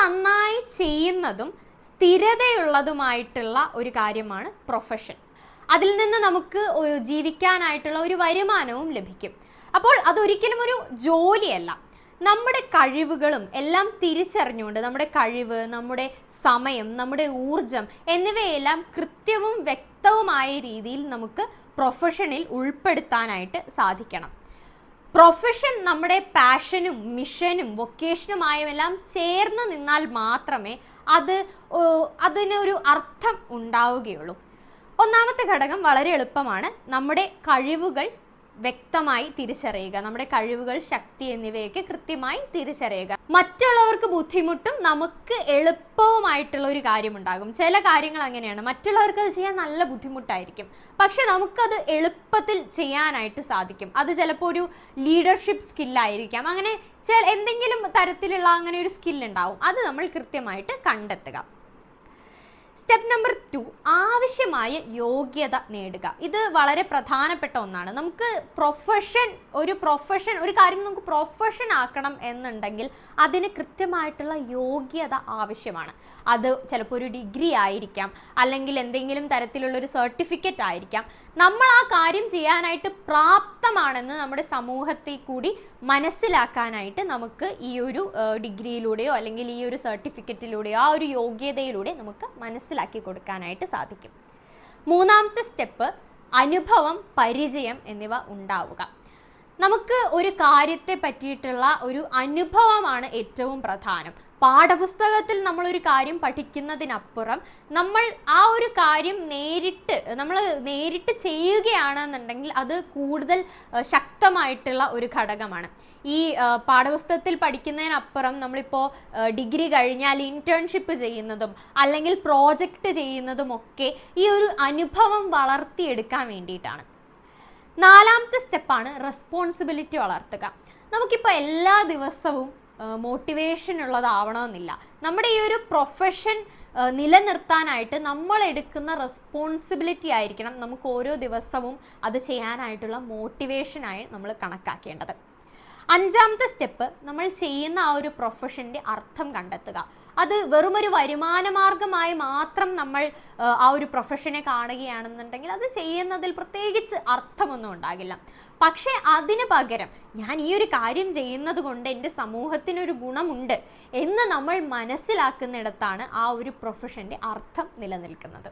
നന്നായി ചെയ്യുന്നതും സ്ഥിരതയുള്ളതുമായിട്ടുള്ള ഒരു കാര്യമാണ് പ്രൊഫഷൻ. അതിൽ നിന്ന് നമുക്ക് ജീവിക്കാനായിട്ടുള്ള ഒരു വരുമാനവും ലഭിക്കും. അപ്പോൾ അതൊരിക്കലും ഒരു ജോലിയല്ല. നമ്മുടെ കഴിവുകളും എല്ലാം തിരിച്ചറിഞ്ഞുകൊണ്ട് നമ്മുടെ കഴിവ്, നമ്മുടെ സമയം, നമ്മുടെ ഊർജം എന്നിവയെല്ലാം കൃത്യവും വ്യക്തവുമായ രീതിയിൽ നമുക്ക് പ്രൊഫഷനിൽ ഉൾപ്പെടുത്താനായിട്ട് സാധിക്കണം. പ്രൊഫഷൻ നമ്മുടെ പാഷനും മിഷനും വൊക്കേഷനുമായെല്ലാം ചേർന്ന് നിന്നാൽ മാത്രമേ അതിനൊരു അർത്ഥം ഉണ്ടാവുകയുള്ളൂ. ഒന്നാമത്തെ ഘടകം വളരെ എളുപ്പമാണ്. നമ്മുടെ കഴിവുകൾ വ്യക്തമായി തിരിച്ചറിയുക, നമ്മുടെ കഴിവുകൾ, ശക്തി എന്നിവയൊക്കെ കൃത്യമായി തിരിച്ചറിയുക. മറ്റുള്ളവർക്ക് ബുദ്ധിമുട്ടും നമുക്ക് എളുപ്പവുമായിട്ടുള്ള ഒരു കാര്യമുണ്ടാകും. ചില കാര്യങ്ങൾ അങ്ങനെയാണ്, മറ്റുള്ളവർക്ക് അത് ചെയ്യാൻ നല്ല ബുദ്ധിമുട്ടായിരിക്കും, പക്ഷെ നമുക്കത് എളുപ്പത്തിൽ ചെയ്യാനായിട്ട് സാധിക്കും. അത് ചിലപ്പോൾ ഒരു ലീഡർഷിപ്പ് സ്കില്ലായിരിക്കാം, അങ്ങനെ എന്തെങ്കിലും തരത്തിലുള്ള അങ്ങനെ ഒരു സ്കില്ലുണ്ടാവും. അത് നമ്മൾ കൃത്യമായിട്ട് കണ്ടെത്തുക. സ്റ്റെപ്പ് നമ്പർ 2, ആവശ്യമായ യോഗ്യത നേടുക. ഇത് വളരെ പ്രധാനപ്പെട്ട ഒന്നാണ്. നമുക്ക് ഒരു കാര്യം നമുക്ക് പ്രൊഫഷൻ ആക്കണം എന്നുണ്ടെങ്കിൽ അതിന് കൃത്യമായിട്ടുള്ള യോഗ്യത ആവശ്യമാണ്. അത് ചിലപ്പോൾ ഒരു ഡിഗ്രി ആയിരിക്കാം, അല്ലെങ്കിൽ എന്തെങ്കിലും തരത്തിലുള്ളൊരു സർട്ടിഫിക്കറ്റ് ആയിരിക്കാം. നമ്മൾ ആ കാര്യം ചെയ്യാനായിട്ട് പ്രാപ്തമാണെന്ന് നമ്മുടെ സമൂഹത്തെ കൂടി മനസ്സിലാക്കാനായിട്ട് നമുക്ക് ഈ ഒരു ഡിഗ്രിയിലൂടെയോ അല്ലെങ്കിൽ ഈ ഒരു സർട്ടിഫിക്കറ്റിലൂടെയോ ആ ഒരു യോഗ്യതയിലൂടെ നമുക്ക് മനസ്സിലാക്കി കൊടുക്കാനായിട്ട് സാധിക്കും. മൂന്നാമത്തെ സ്റ്റെപ്പ്, അനുഭവം, പരിചയം എന്നിവ ഉണ്ടാവുക. നമുക്ക് ഒരു കാര്യത്തെ പറ്റിയിട്ടുള്ള ഒരു അനുഭവമാണ് ഏറ്റവും പ്രധാനം. പാഠപുസ്തകത്തിൽ നമ്മളൊരു കാര്യം പഠിക്കുന്നതിനപ്പുറം നമ്മൾ ആ ഒരു കാര്യം നേരിട്ട് ചെയ്യുകയാണെന്നുണ്ടെങ്കിൽ അത് കൂടുതൽ ശക്തമായിട്ടുള്ള ഒരു ഘടകമാണ്. ഈ പാഠപുസ്തകത്തിൽ പഠിക്കുന്നതിനപ്പുറം നമ്മളിപ്പോൾ ഡിഗ്രി കഴിഞ്ഞാൽ ഇന്റേൺഷിപ്പ് ചെയ്യുന്നതും അല്ലെങ്കിൽ പ്രോജക്റ്റ് ചെയ്യുന്നതുമൊക്കെ ഈ ഒരു അനുഭവം വളർത്തിയെടുക്കാൻ വേണ്ടിയിട്ടാണ്. നാലാമത്തെ സ്റ്റെപ്പാണ് റെസ്പോൺസിബിലിറ്റി വളർത്തുക. നമുക്കിപ്പോൾ എല്ലാ ദിവസവും മോട്ടിവേഷൻ ഉള്ളതാവണമെന്നില്ല. നമ്മുടെ ഈ ഒരു പ്രൊഫഷൻ നിലനിർത്താനായിട്ട് നമ്മൾ എടുക്കുന്ന റെസ്പോൺസിബിലിറ്റി ആയിരിക്കണം നമുക്ക് ഓരോ ദിവസവും അത് ചെയ്യാനായിട്ടുള്ള മോട്ടിവേഷനായി നമ്മൾ കണക്കാക്കേണ്ടത്. അഞ്ചാമത്തെ സ്റ്റെപ്പ്, നമ്മൾ ചെയ്യുന്ന ആ ഒരു പ്രൊഫഷൻ്റെ അർത്ഥം കണ്ടെത്തുക. അത് വെറുമൊരു വരുമാന മാർഗമായി മാത്രം നമ്മൾ ആ ഒരു പ്രൊഫഷനെ കാണുകയാണെന്നുണ്ടെങ്കിൽ അത് ചെയ്യുന്നതിൽ പ്രത്യേകിച്ച് അർത്ഥമൊന്നും ഉണ്ടാകില്ല. പക്ഷേ അതിന് പകരം ഞാൻ ഈ ഒരു കാര്യം ചെയ്യുന്നത് കൊണ്ട് എൻ്റെ സമൂഹത്തിനൊരു ഗുണമുണ്ട് എന്ന് നമ്മൾ മനസ്സിലാക്കുന്നിടത്താണ് ആ ഒരു പ്രൊഫഷൻ്റെ അർത്ഥം നിലനിൽക്കുന്നത്.